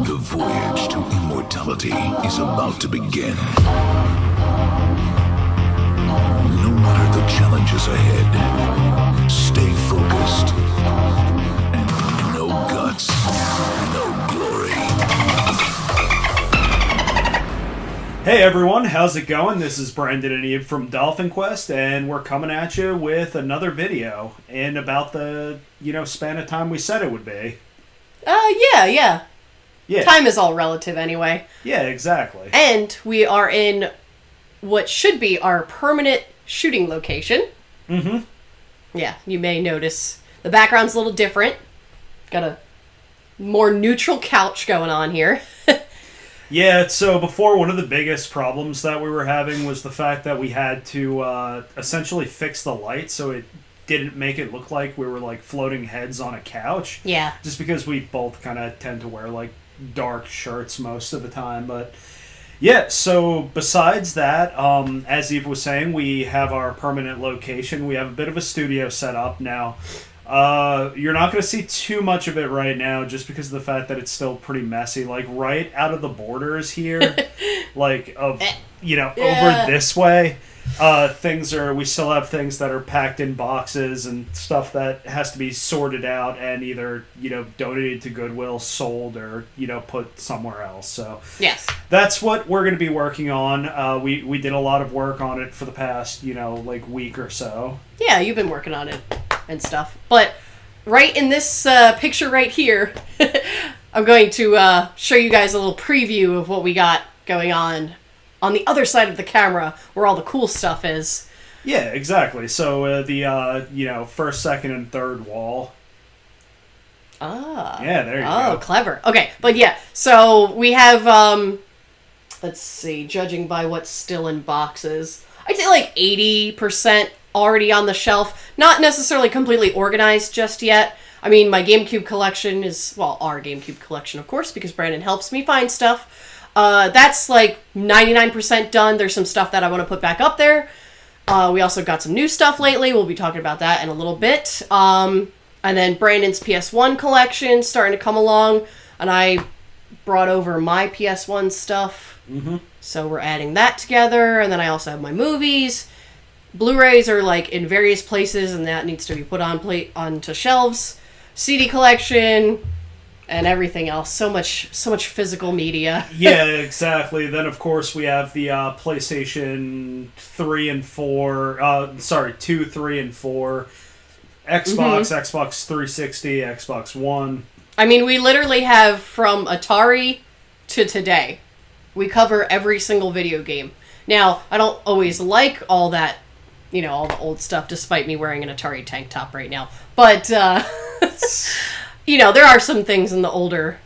The voyage to immortality is about to begin. No matter the challenges ahead, stay focused. And no guts, no glory. Hey everyone, how's it going? This is Brandon and Eve from Dolphin Quest, and we're coming at you with another video in about the, span of time we said it would be. Yeah. Time is all relative anyway. Yeah, exactly. And we are in what should be our permanent shooting location. Mm-hmm. Yeah, you may notice the background's a little different. Got a more neutral couch going on here. Yeah, so before, one of the biggest problems that we were having was the fact that we had to essentially fix the light so it didn't make it look like we were like floating heads on a couch. Yeah. Just because we both kind of tend to wear like dark shirts most of the time. But yeah, so besides that, as Eve was saying, we have our permanent location. We have a bit of a studio set up now. You're not going to see too much of it right now just because of the fact that it's still pretty messy. Like, right out of the borders here, like, over this way, we still have things that are packed in boxes and stuff that has to be sorted out and either, donated to Goodwill, sold, or, put somewhere else. So, yes, that's what we're going to be working on. We did a lot of work on it for the past, week or so. Yeah, you've been working on it and stuff. But right in this picture right here, I'm going to show you guys a little preview of what we got going on the other side of the camera, where all the cool stuff is. Yeah, exactly. So the first, second, and third wall. Ah. Yeah, there you go. Oh, clever. Okay, but yeah, so we have, let's see, judging by what's still in boxes, I'd say like 80% already on the shelf. Not necessarily completely organized just yet. I mean, my GameCube collection is, our GameCube collection, of course, because Brandon helps me find stuff. That's like 99% done. There's some stuff that I want to put back up there. We also got some new stuff lately. We'll be talking about that in a little bit. And then Brandon's PS1 collection starting to come along. And I brought over my PS1 stuff. Mm-hmm. So we're adding that together. And then I also have my movies. Blu-rays are like in various places, and that needs to be put onto shelves. CD collection and everything else. So much physical media. Yeah, exactly. Then of course we have the PlayStation 3 and 4. 2, 3, and 4. Xbox, Xbox 360, Xbox One. I mean, we literally have from Atari to today. We cover every single video game. Now, I don't always like all that, all the old stuff, despite me wearing an Atari tank top right now. But, there are some things in the older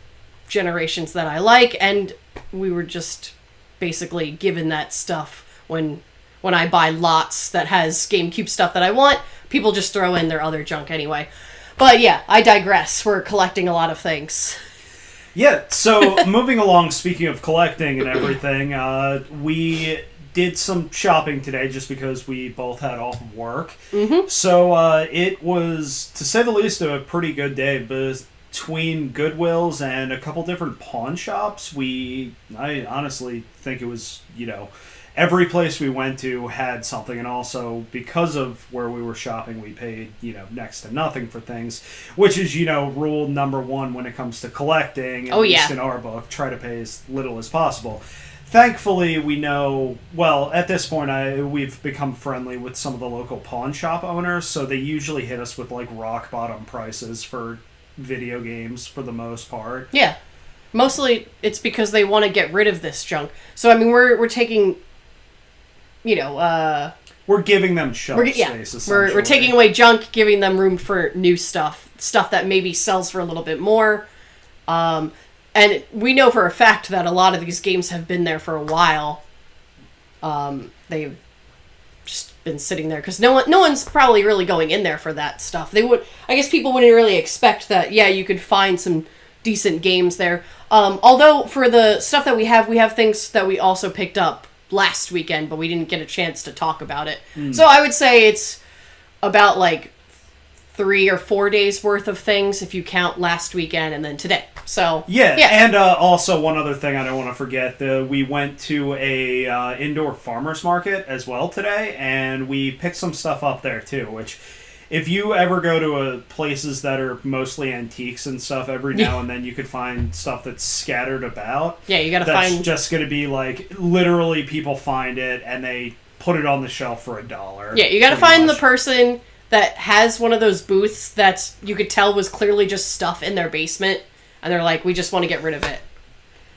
generations that I like, and we were just basically given that stuff when I buy lots that has GameCube stuff that I want. People just throw in their other junk anyway. But yeah, I digress. We're collecting a lot of things. Yeah, so moving along, speaking of collecting and everything, we did some shopping today just because we both had off of work. Mm-hmm. So it was, to say the least, a pretty good day. Between Goodwills and a couple different pawn shops, I honestly think it was, every place we went to had something. And also, because of where we were shopping, we paid, next to nothing for things. Which is, rule number one when it comes to collecting. At least in our book, try to pay as little as possible. Thankfully, we know, at this point, we've become friendly with some of the local pawn shop owners, so they usually hit us with, rock bottom prices for video games, for the most part. Yeah. Mostly, it's because they want to get rid of this junk. So, I mean, we're taking, we're giving them shelf space, essentially. We're taking away junk, giving them room for new stuff that maybe sells for a little bit more. And we know for a fact that a lot of these games have been there for a while. They've just been sitting there because no one's probably really going in there for that stuff. I guess people wouldn't really expect that. Yeah, you could find some decent games there. Although for the stuff that we have things that we also picked up last weekend, but we didn't get a chance to talk about it. So I would say it's about 3 or 4 days worth of things if you count last weekend and then today. So yeah. And also one other thing I don't want to forget: we went to a indoor farmers market as well today, and we picked some stuff up there too. Which, if you ever go to places that are mostly antiques and stuff, every now and then you could find stuff that's scattered about. Yeah, you gotta that's find. Just going to be like literally people find it and they put it on the shelf for $1. Yeah, you gotta find the person that has one of those booths that you could tell was clearly just stuff in their basement, and they're like, we just want to get rid of it.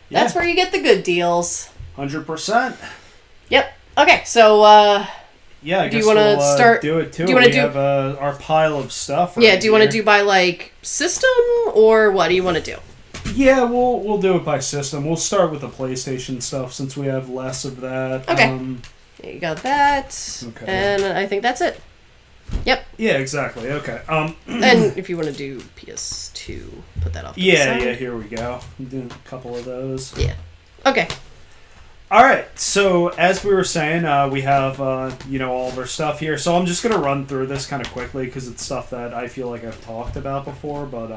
Yeah. That's where you get the good deals. 100%. Yep. Okay, so, yeah, I do guess you want to we'll start? do it too. Do you want to we have our pile of stuff. Yeah, do you want to do by, like, system, or what do you want to do? Yeah, we'll do it by system. We'll start with the PlayStation stuff since we have less of that. Okay. You got that. Okay. And I think that's it. Yep. Yeah, exactly. Okay. And if you want to do PS2, put that off to the Yeah, side. here we go. I'm doing a couple of those. Yeah. Okay. All right. So as we were saying, we have all of our stuff here. So I'm just gonna run through this kind of quickly because it's stuff that I feel like I've talked about before. But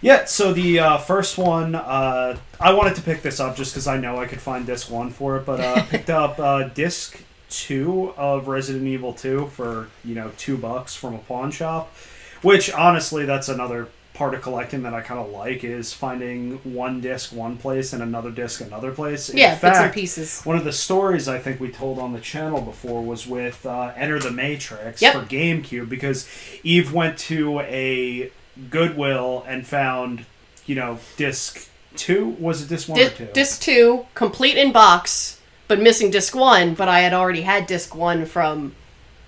yeah. So the first one, I wanted to pick this up just because I know I could find disc 1 for it, but picked up disc 2 of Resident Evil 2 for $2 from a pawn shop. Which honestly, that's another part of collecting that I kind of like, is finding one disc one place and another disc another place. In Yeah, fact, bits and pieces. one of the stories I think we told on the channel before was with Enter the Matrix Yep. for GameCube, because Eve went to a Goodwill and found, disc 2. Was it disc 1 or 2? Disc 2, complete in box, but missing disc 1, but I had already had disc 1 from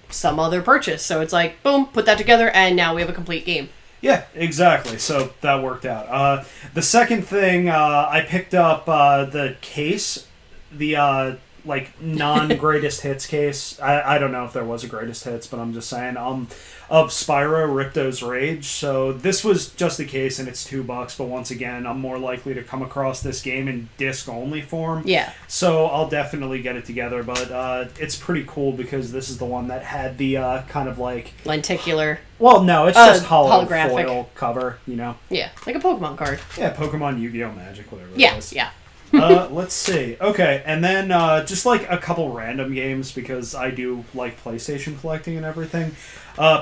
some other purchase. So it's like, boom, put that together, and now we have a complete game. Yeah, exactly. So that worked out. The second thing, I picked up the case, the non-greatest hits case. I don't know if there was a greatest hits, but I'm just saying. Of Spyro Ripto's Rage. So this was just a case, and it's $2. But once again, I'm more likely to come across this game in disc-only form. Yeah. So I'll definitely get it together. But it's pretty cool because this is the one that had the kind of like lenticular. Well, no, it's just holographic foil cover, Yeah, like a Pokemon card. Yeah, Pokemon, Yu-Gi-Oh! Magic, whatever it Yeah, is. yeah. Let's see. Okay, and then just like a couple random games because I do like PlayStation collecting and everything.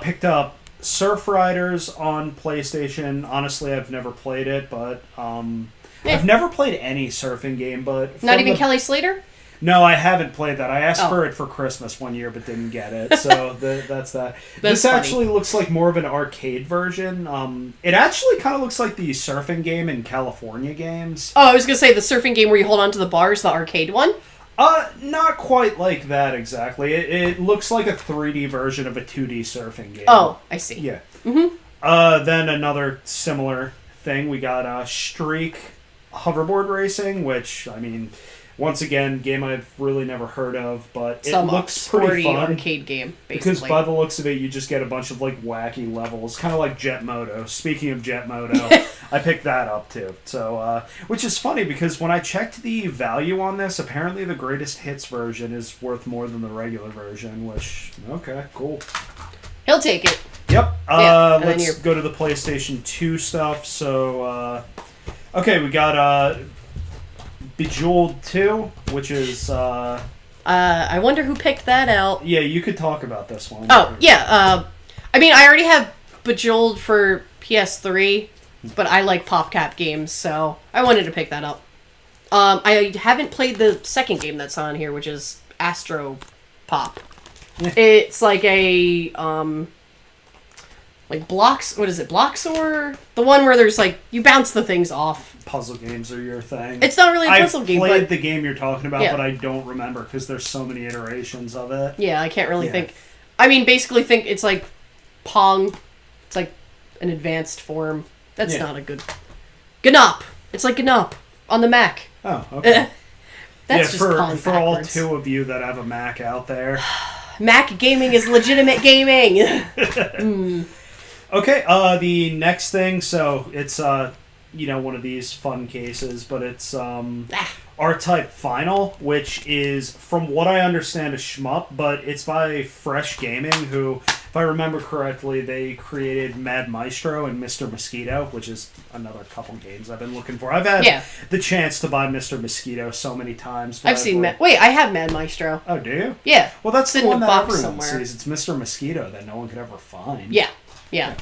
Picked up Surf Riders on PlayStation. Honestly, I've never played it, but I've never played any surfing game. But Not even Kelly Slater? No, I haven't played that. I asked for it for Christmas one year, but didn't get it. So that's that. This funny. actually looks like more of an arcade version. It actually kind of looks like the surfing game in California games. Oh, I was going to say the surfing game where you hold on to the bars, the arcade one? Not quite like that exactly. It looks like a 3D version of a 2D surfing game. Oh, I see. Yeah. Then another similar thing, we got Streak hoverboard racing, which, I mean, once again, game I've really never heard of, but it looks pretty fun. Arcade game, basically. Because by the looks of it, you just get a bunch of like wacky levels, kind of like Jet Moto. Speaking of Jet Moto, I picked that up too. So, which is funny because when I checked the value on this, apparently the greatest hits version is worth more than the regular version. Which, okay, cool. He'll take it. Yep. Yeah, Let's go to the PlayStation 2 stuff. So, okay, we got Bejeweled 2, which is I wonder who picked that out. yeah, you could talk about this one. Oh, yeah. I mean, I already have Bejeweled for PS3, but I like PopCap games, so I wanted to pick that up. I haven't played the second game that's on here, which is Astro Pop. It's like a like blocks. What is it? Bloxor? The one where there's like you bounce the things off. Puzzle games are your thing. It's not really a puzzle game. I played but the game you're talking about, Yeah. but I don't remember because there's so many iterations of it. yeah, I can't really Yeah. think. I mean, basically, think it's like Pong. It's like an advanced form. That's Yeah. not a good. Gnop. It's like Gnop on the Mac. Oh, okay. That's just Pong for all backwards. 2 of you that have a Mac out there. Mac gaming is legitimate gaming. Okay, the next thing, so it's one of these fun cases, but it's R-Type Final, which is, from what I understand, a shmup, but it's by Fresh Gaming, who if I remember correctly, they created Mad Maestro and Mr. Mosquito, which is another couple games I've been looking for. I've had the chance to buy Mr. Mosquito so many times. I've seen Wait, I have Mad Maestro. Oh, do you? Yeah. Well, that's the one that everyone somewhere. sees. It's Mr. Mosquito that no one could ever find. Yeah. Yeah.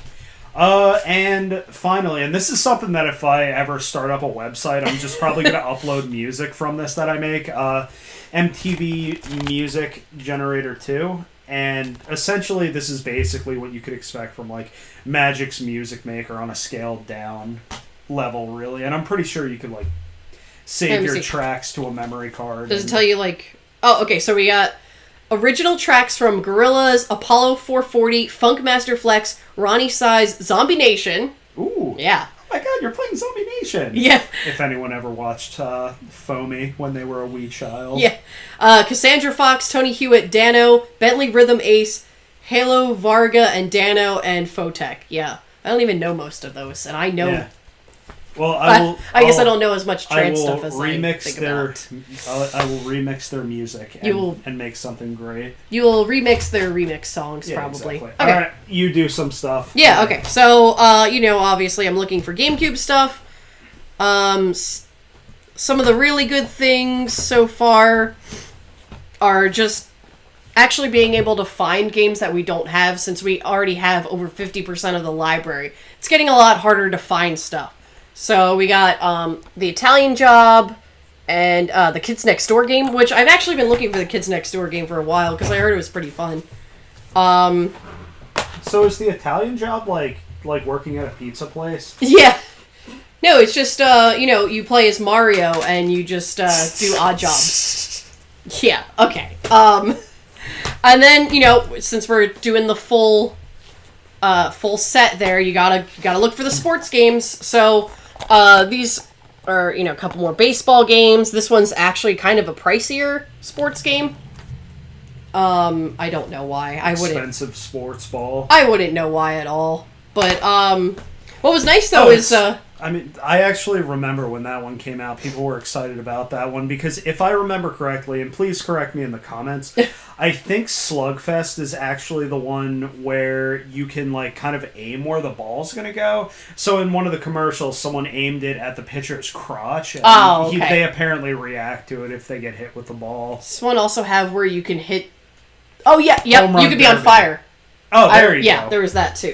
And finally, and this is something that if I ever start up a website, I'm just probably going to upload music from this that I make. MTV Music Generator 2. And essentially, this is basically what you could expect from, like, Magic's Music Maker on a scaled down level, really. And I'm pretty sure you could, like, save your tracks to a memory card. Does it tell you, like... Oh, okay, so we got original tracks from Gorillaz, Apollo 440, Funkmaster Flex, Ronnie Size, Zombie Nation. Ooh. Yeah. Oh my god, you're playing Zombie Nation. Yeah. If anyone ever watched Foamy when they were a wee child. Yeah. Cassandra Fox, Tony Hewitt, Dano, Bentley Rhythm Ace, Halo Varga, and Dano, and Photech. Yeah. I don't even know most of those, and I know... Yeah. Well, I guess I don't know as much trance stuff as I think about. I will remix their music and make something great. You will remix their remix songs, probably. Exactly. Okay. Alright, you do some stuff. Yeah, okay. So, obviously I'm looking for GameCube stuff. Some of the really good things so far are just actually being able to find games that we don't have, since we already have over 50% of the library. It's getting a lot harder to find stuff. So we got The Italian Job and the Kids Next Door game, which I've actually been looking for the Kids Next Door game for a while because I heard it was pretty fun. So is The Italian Job like working at a pizza place? Yeah. No, it's just, you play as Mario and you just do odd jobs. Yeah, okay. And then, since we're doing the full set there, you gotta look for the sports games. So these are a couple more baseball games. This one's actually kind of a pricier sports game. I don't know why. Expensive sports ball. I wouldn't know why at all. But what was nice though is I actually remember when that one came out, people were excited about that one because if I remember correctly, and please correct me in the comments, I think Slugfest is actually the one where you can kind of aim where the ball's going to go. So in one of the commercials, someone aimed it at the pitcher's crotch. And they apparently react to it if they get hit with the ball. This one also have where you can hit... Oh, yeah, yep, you could be on fire. Oh, there you go. Yeah, there was that too.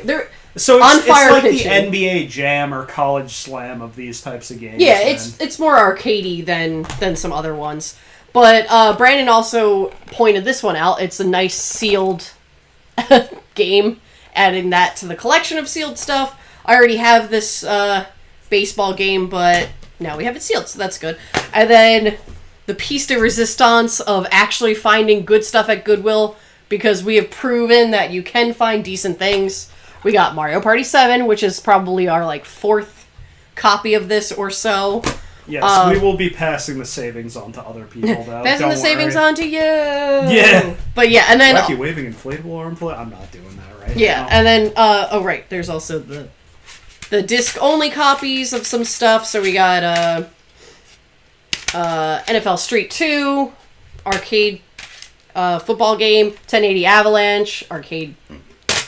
So it's like pitching. the NBA Jam or College Slam of these types of games. Yeah, it's more arcadey than some other ones. But Brandon also pointed this one out. It's a nice sealed game, adding that to the collection of sealed stuff. I already have this baseball game, but now we have it sealed, so that's good. And then the piece de resistance of actually finding good stuff at Goodwill, because we have proven that you can find decent things. We got Mario Party 7, which is probably our fourth copy of this or so. Yes, we will be passing the savings on to other people, though. Passing the savings on to you. Yeah. But yeah, and then... Wacky waving inflatable arm play? I'm not doing that right now. Yeah, and then, there's also the disc-only copies of some stuff. So we got NFL Street 2, arcade football game, 1080 Avalanche, arcade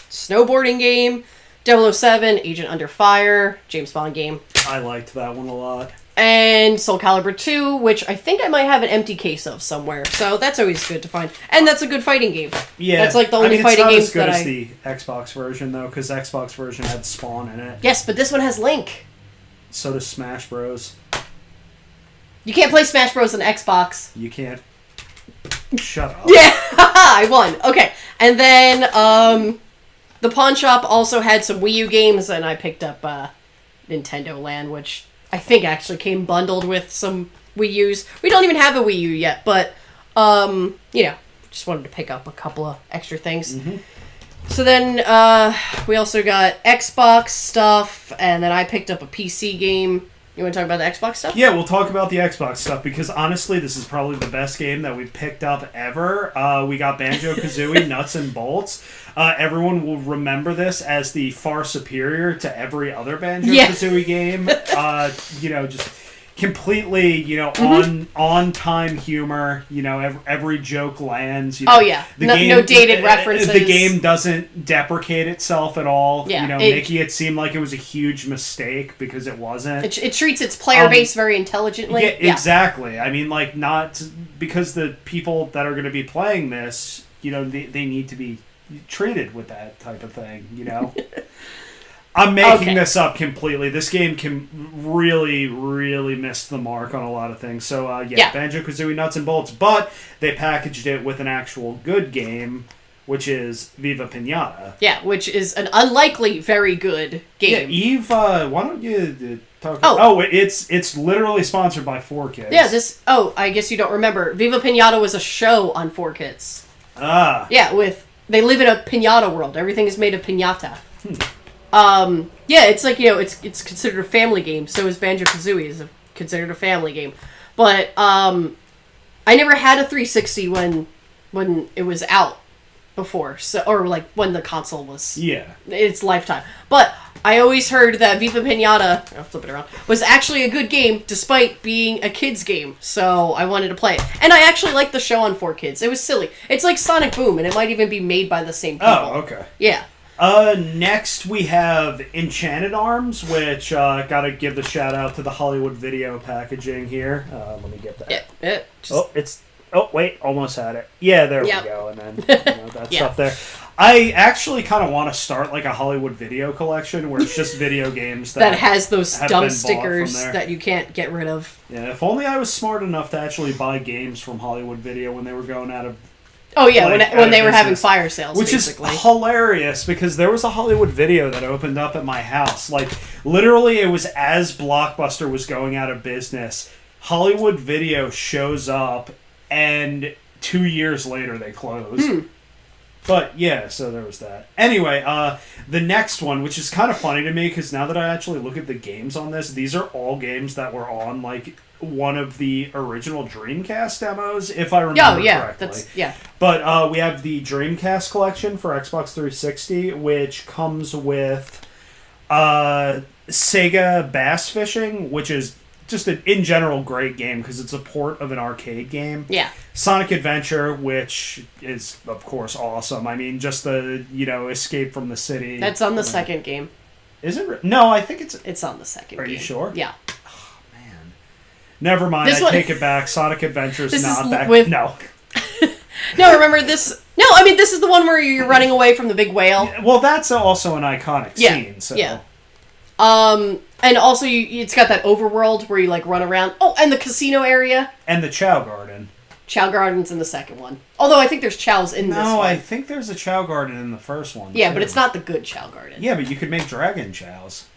snowboarding game, 007, Agent Under Fire, James Bond game. I liked that one a lot. And Soul Calibur 2, which I think I might have an empty case of somewhere. So that's always good to find. And that's a good fighting game. Yeah. That's the only fighting games that it's not as good as the Xbox version, though, because Xbox version had Spawn in it. Yes, but this one has Link. So does Smash Bros. You can't play Smash Bros. On Xbox. You can't. Shut up. Yeah, I won. Okay. And then, the pawn shop also had some Wii U games, and I picked up Nintendo Land, which I think actually came bundled with some Wii U's. We don't even have a Wii U yet, but, just wanted to pick up a couple of extra things. Mm-hmm. So then, we also got Xbox stuff, and then I picked up a PC game. You want to talk about the Xbox stuff? Yeah, we'll talk about the Xbox stuff, because honestly, this is probably the best game that we've picked up ever. We got Banjo-Kazooie Nuts and Bolts. Everyone will remember this as the far superior to every other Banjo-Kazooie game. completely, on time humor. Every joke lands. Oh yeah, no dated references. The game doesn't deprecate itself at all. Yeah, making it seem like it was a huge mistake because it wasn't. It treats its player base very intelligently. Yeah, exactly. I mean, like, not because the people that are going to be playing this, they need to be treated with that type of thing. I'm making this up completely. This game can really, really miss the mark on a lot of things. So, Banjo-Kazooie nuts and bolts. But they packaged it with an actual good game, which is Viva Pinata. Yeah, which is an unlikely very good game. Yeah, Eve, why don't you talk... Oh, it's literally sponsored by 4Kids. Yeah, I guess you don't remember. Viva Pinata was a show on 4Kids. Ah. Yeah, they live in a pinata world. Everything is made of pinata. It's like, it's considered a family game. So is Banjo-Kazooie is considered a family game. But I never had a 360 when it was out before. So, or like when the console was its lifetime. But I always heard that Viva Pinata, I'll flip it around, was actually a good game despite being a kid's game. So I wanted to play it. And I actually liked the show on 4Kids. It was silly. It's like Sonic Boom, and it might even be made by the same people. Oh, okay. Yeah. Next we have Enchanted Arms, which gotta give the shout out to the Hollywood Video packaging here. Let me get that. Wait, almost had it. Yeah, there we go. And then that stuff there. I actually kind of want to start like a Hollywood Video collection where it's just video games that has those dumb stickers that you can't get rid of. Yeah, if only I was smart enough to actually buy games from Hollywood Video when they were going out of. Oh yeah, when they were having fire sales, which basically. Is hilarious because there was a Hollywood Video that opened up at my house. Like literally, it was as Blockbuster was going out of business. Hollywood Video shows up, and 2 years later they close. But yeah, so there was that. Anyway, the next one, which is kind of funny to me because now that I actually look at the games on this, these are all games that were on like one of the original Dreamcast demos, if I remember correctly. But we have the Dreamcast collection for Xbox 360, which comes with Sega Bass Fishing, which is just an, in general, great game because it's a port of an arcade game. Yeah. Sonic Adventure, which is, of course, awesome. I mean, just the, escape from the city. That's on the second game. Is it? No, I think it's on the second game. Are you sure? Yeah. Oh, man. Never mind, take it back. Sonic Adventure's not that... No. No, remember this... No, I mean, this is the one where you're running away from the big whale. Well, that's also an iconic scene, so... Yeah. And also, it's got that overworld where you, like, run around. Oh, and the casino area. And the Chow Garden. Chow Garden's in the second one. Although, I think there's chows in this one. No, I think there's a Chow Garden in the first one, Yeah, but it's not the good Chow Garden. Yeah, but you could make dragon chows.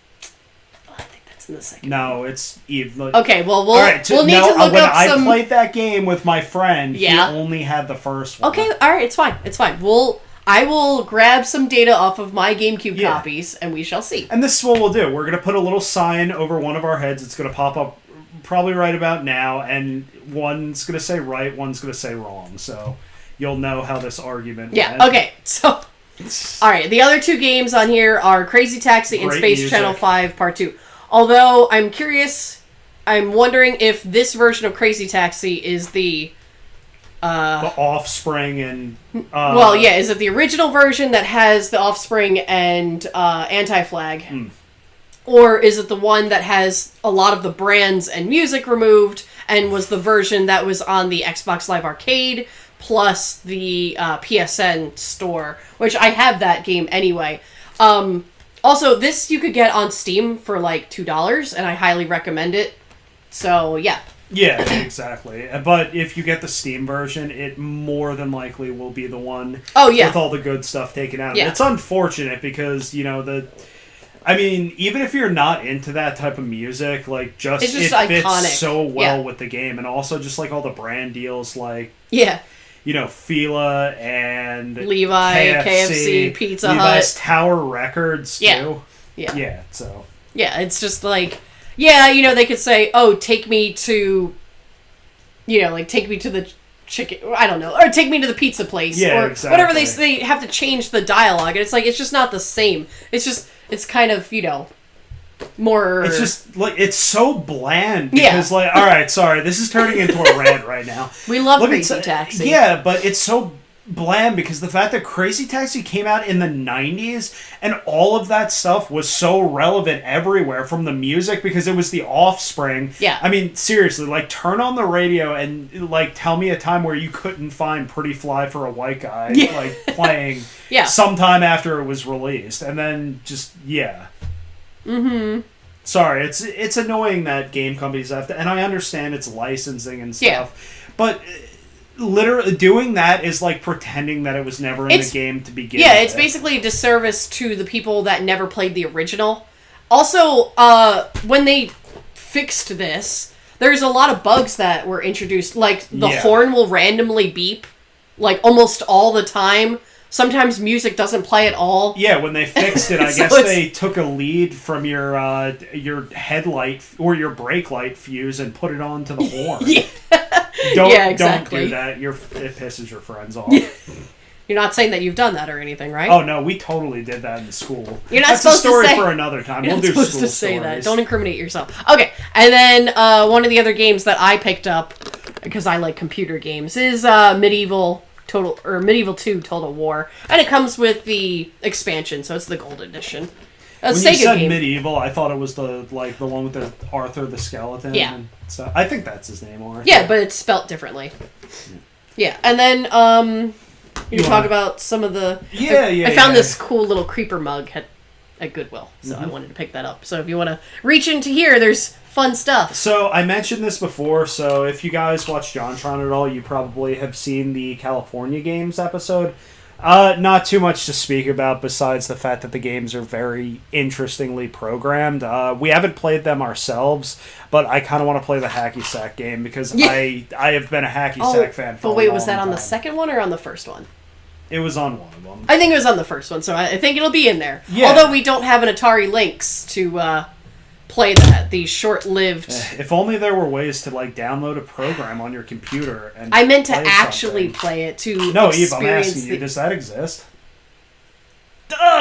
Oh, I think that's in the second one. No, it's... Okay, well, we'll need to look up some... When I played that game with my friend, he only had the first one. Okay, alright, it's fine. It's fine. I will grab some data off of my GameCube copies, and we shall see. And this is what we'll do. We're going to put a little sign over one of our heads. It's going to pop up probably right about now, and one's going to say right, one's going to say wrong. So you'll know how this argument went. Okay. So, all right. The other two games on here are Crazy Taxi and Space Channel 5 Part 2. Although, I'm curious, I'm wondering if this version of Crazy Taxi is the Offspring and... is it the original version that has the Offspring and Anti-Flag? Or is it the one that has a lot of the brands and music removed and was the version that was on the Xbox Live Arcade plus the PSN store, which I have that game anyway. Also, this you could get on Steam for like $2, and I highly recommend it. So, yeah. Yeah, exactly. But if you get the Steam version, it more than likely will be the one with all the good stuff taken out. Yeah. It's unfortunate because, I mean, even if you're not into that type of music, like, it fits iconic. So well with the game. And also just, like, all the brand deals, like... Yeah. Fila and... Levi, KFC, Pizza Levi's Hut. Tower Records, too. Yeah. Yeah, so... Yeah, it's just, like... Yeah, they could say, oh, take me to... take me to the chicken... I don't know. Or take me to the pizza place. Yeah, or exactly. Whatever they have to change the dialogue. And it's like, it's just not the same. It's just... It's kind of, more... It's just, like, it's so bland. Because, like, alright, sorry, this is turning into a rant right now. We love Crazy Taxi. Yeah, but it's so bland because the fact that Crazy Taxi came out in the 90s and all of that stuff was so relevant everywhere, from the music, because it was the offspring. Yeah. I mean, seriously, like, turn on the radio and, like, tell me a time where you couldn't find Pretty Fly for a White Guy, like, playing sometime after it was released. And then just, Sorry, it's annoying that game companies have to, and I understand it's licensing and stuff, but literally doing that is like pretending that it was never in the game to begin with. Yeah, it's basically a disservice to the people that never played the original. Also, when they fixed this, there's a lot of bugs that were introduced, like the horn will randomly beep, like almost all the time. Sometimes music doesn't play at all. Yeah, when they fixed it, I guess they took a lead from your headlight or your brake light fuse and put it onto the horn. Don't do that. It pisses your friends off. You're not saying that you've done that or anything, right? Oh no, we totally did that in school. You're not That's supposed a story to say, for another time. You're We'll not do supposed school to say stories. that. Don't incriminate yourself. Okay, and then one of the other games that I picked up because I like computer games is Medieval 2 Total War, and it comes with the expansion, so it's the gold edition. When Sega you said game. Medieval, I thought it was the one with the Arthur the skeleton. Yeah. And so I think that's his name, Arthur. Yeah, but it's spelt differently. Yeah, and then you talk about some of the. I found this cool little creeper mug at Goodwill, so I wanted to pick that up. So if you want to reach into here, there's fun stuff. So I mentioned this before, so if you guys watch JonTron at all, you probably have seen the California Games episode. Not too much to speak about besides the fact that the games are very interestingly programmed. We haven't played them ourselves, but I kind of want to play the Hacky Sack game because I have been a Hacky Sack fan for a long time. But wait, was that on the second one or on the first one? It was on one of them. I think it was on the first one, so I think it'll be in there. Yeah. Although we don't have an Atari Lynx to play that, the short-lived... If only there were ways to, like, download a program on your computer and I meant to actually play it to No, Eve, I'm asking you, does that exist?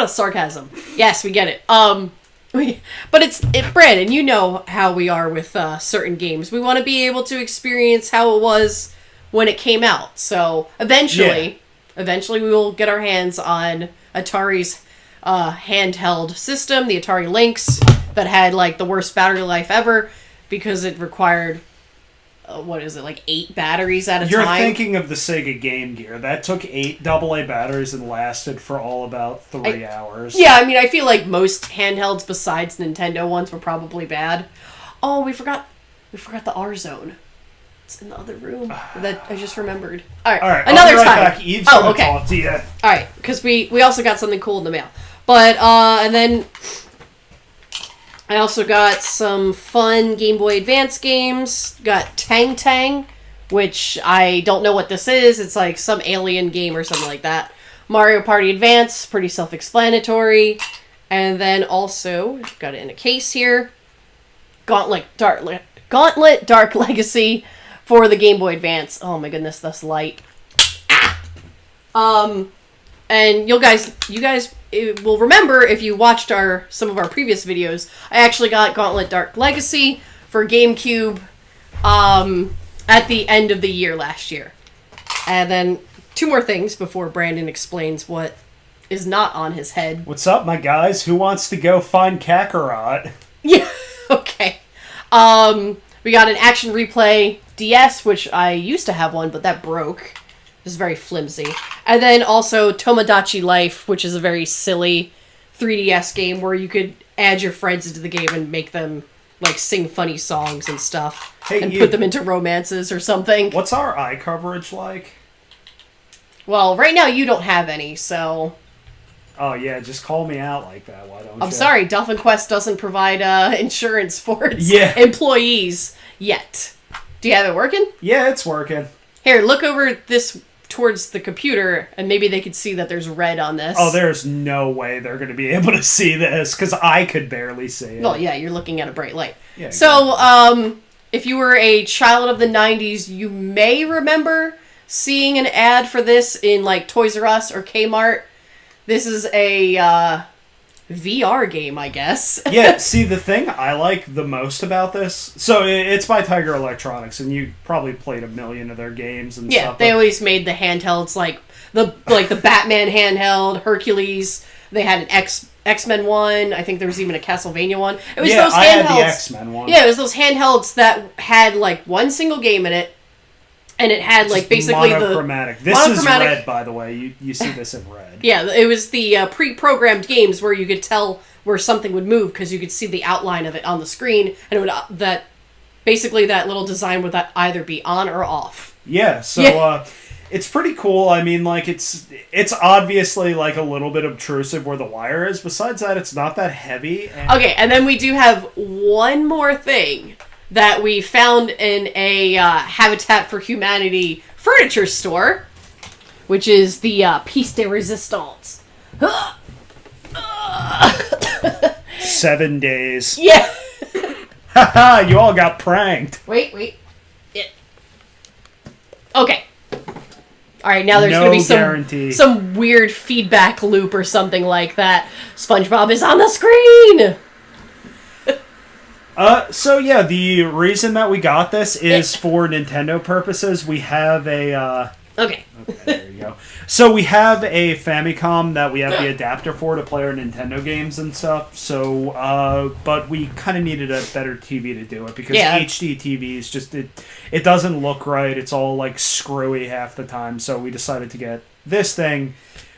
Sarcasm. Yes, we get it. But Brandon, you know how we are with certain games. We want to be able to experience how it was when it came out. So, eventually we will get our hands on Atari's handheld system, the Atari Lynx, that had like the worst battery life ever because it required 8 batteries at a time. You're thinking of the Sega Game Gear. That took 8 AA batteries and lasted for all about 3 hours. Yeah, I mean, I feel like most handhelds besides Nintendo ones were probably bad. Oh, we forgot the R Zone. It's in the other room that I just remembered. All right, another I'll be right time. Back. Eve's gonna talk to you. All right, because we also got something cool in the mail. But and then I also got some fun Game Boy Advance games. Got Tang Tang, which I don't know what this is. It's like some alien game or something like that. Mario Party Advance, pretty self-explanatory. And then also, got it in a case here. Gauntlet Dark Legacy for the Game Boy Advance. Oh my goodness, that's light. And you guys will remember if you watched some of our previous videos, I actually got Gauntlet Dark Legacy for GameCube at the end of the year last year. And then 2 more things before Brandon explains what is not on his head. What's up, my guys? Who wants to go find Kakarot? Yeah, okay. We got an Action Replay DS, which I used to have one, but that broke. It's very flimsy. And then also Tomodachi Life, which is a very silly 3DS game where you could add your friends into the game and make them like sing funny songs and stuff. And put them into romances or something. What's our eye coverage like? Well, right now you don't have any, so... Oh yeah, just call me out like that, why don't you? I'm sorry, Dolphin Quest doesn't provide insurance for its employees yet. Do you have it working? Yeah, it's working. Here, look over this towards the computer, and maybe they could see that there's red on this. Oh, there's no way they're going to be able to see this, because I could barely see it. Well, yeah, you're looking at a bright light. Yeah, exactly. So, if you were a child of the 90s, you may remember seeing an ad for this in, like, Toys R Us or Kmart. This is a VR game, I guess. Yeah, see, the thing I like the most about this, so it's by Tiger Electronics, and you probably played a million of their games and Yeah, stuff. they always made the handhelds like the Batman handheld, Hercules. They had an X-Men one. I think there was even a Castlevania one. It was those handhelds. I had the X-Men one. Yeah, it was those handhelds that had like one single game in it, and it had like basically monochromatic. This is red, by the way. You see this in red. Yeah, it was the pre-programmed games where you could tell where something would move because you could see the outline of it on the screen, and it would that little design would either be on or off. Yeah, so it's pretty cool. I mean, like it's obviously like a little bit obtrusive where the wire is. Besides that, it's not that heavy. Okay, and then we do have one more thing that we found in a Habitat for Humanity furniture store, which is the piece de resistance. 7 days. Yeah. Haha, you all got pranked. Wait. Okay. All right, now there's going to be some weird feedback loop or something like that. SpongeBob is on the screen. So yeah, the reason that we got this is for Nintendo purposes. We have a Okay, there you go. So we have a Famicom that we have the adapter for to play our Nintendo games and stuff. So, but we kind of needed a better TV to do it because HD TVs just it doesn't look right. It's all like screwy half the time. So we decided to get this thing.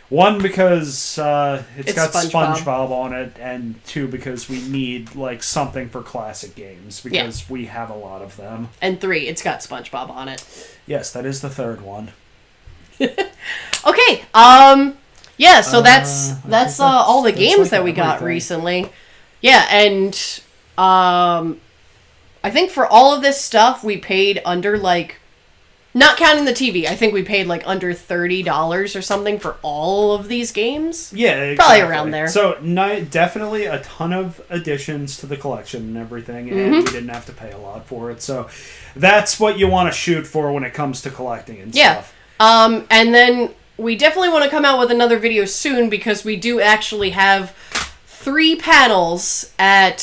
One, because it's got SpongeBob on it, and two, because we need like something for classic games because we have a lot of them. And three, it's got SpongeBob on it. Yes, that is the third one. Okay. Yeah. So that's all the games that we got recently. Yeah, and I think for all of this stuff, we paid under like. Not counting the TV, I think we paid like under $30 or something for all of these games. Yeah, exactly. Probably around there. So definitely a ton of additions to the collection and everything, and we didn't have to pay a lot for it. So that's what you want to shoot for when it comes to collecting and stuff. And then we definitely want to come out with another video soon because we do actually have 3 panels at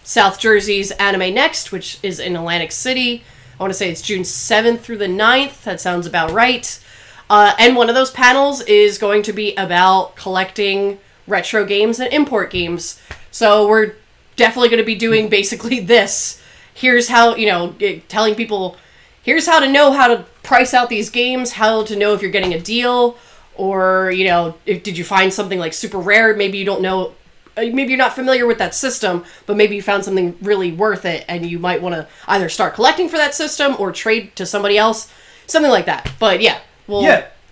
South Jersey's Anime Next, which is in Atlantic City. I want to say it's June 7th through the 9th. That sounds about right. And one of those panels is going to be about collecting retro games and import games. So we're definitely going to be doing basically this. Here's how, telling people, here's how to know how to price out these games, how to know if you're getting a deal, or, did you find something like super rare? Maybe you don't know. Maybe you're not familiar with that system, but maybe you found something really worth it, and you might want to either start collecting for that system or trade to somebody else, something like that. But yeah,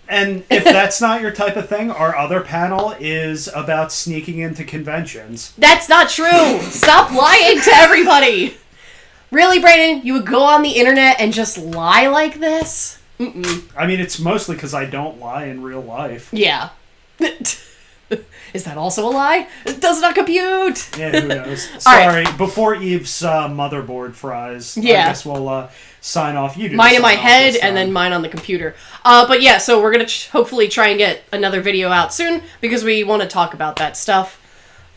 and if that's not your type of thing, our other panel is about sneaking into conventions. That's not true. Stop lying to everybody. Really, Brayden? You would go on the internet and just lie like this? Mm-mm. I mean, it's mostly because I don't lie in real life. Yeah. Is that also a lie? It does not compute. Yeah, who knows? Sorry, before Eve's motherboard fries, I guess we'll sign off. You do mine in my head and then mine on the computer. But yeah, so we're going to hopefully try and get another video out soon because we want to talk about that stuff.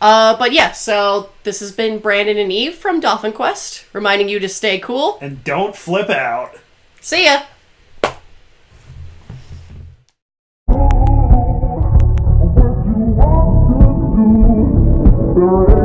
But yeah, so this has been Brandon and Eve from Dolphin Quest, reminding you to stay cool. And don't flip out. See ya! You